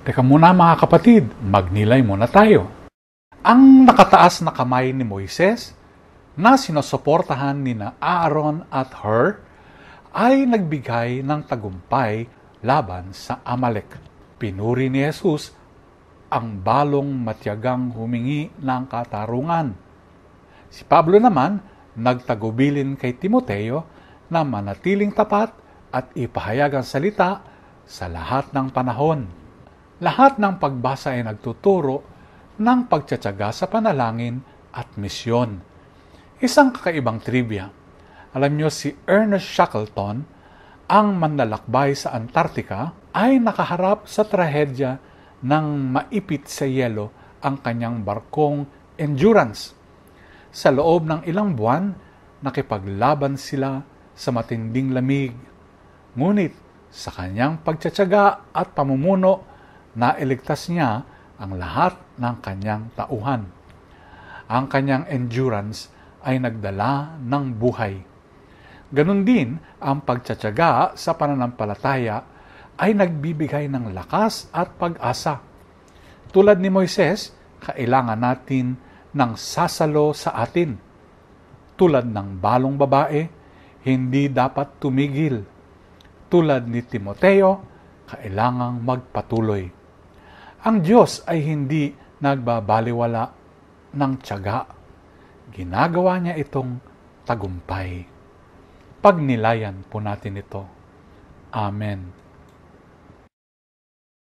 Teka muna mga kapatid, magnilay muna tayo. Ang nakataas na kamay ni Moises na sinusuportahan ni na Aaron at Hur ay nagbigay ng tagumpay laban sa Amalek. Pinuri ni Jesus ang balong matyagang humingi ng katarungan. Si Pablo naman nagtagubilin kay Timoteo na manatiling tapat at ipahayag ang salita sa lahat ng panahon. Lahat ng pagbasa ay nagtuturo ng pagtsatsaga sa panalangin at misyon. Isang kakaibang trivia. Alam niyo si Ernest Shackleton, ang manlalakbay sa Antarctica, ay nakaharap sa trahedya ng maipit sa yelo ang kanyang barkong Endurance. Sa loob ng ilang buwan, nakipaglaban sila sa matinding lamig. Ngunit sa kanyang pagtsatsaga at pamumuno, nailigtas niya ang lahat ng kanyang tauhan. Ang kanyang endurance ay nagdala ng buhay. Ganon din ang pagtsatsaga sa pananampalataya ay nagbibigay ng lakas at pag-asa. Tulad ni Moises, kailangan natin ng sasalo sa atin. Tulad ng balong babae, hindi dapat tumigil. Tulad ni Timoteo, kailangang magpatuloy. Ang Diyos ay hindi nagbabaliwala ng tiyaga. Ginagawa niya itong tagumpay. Pagnilayan po natin ito. Amen.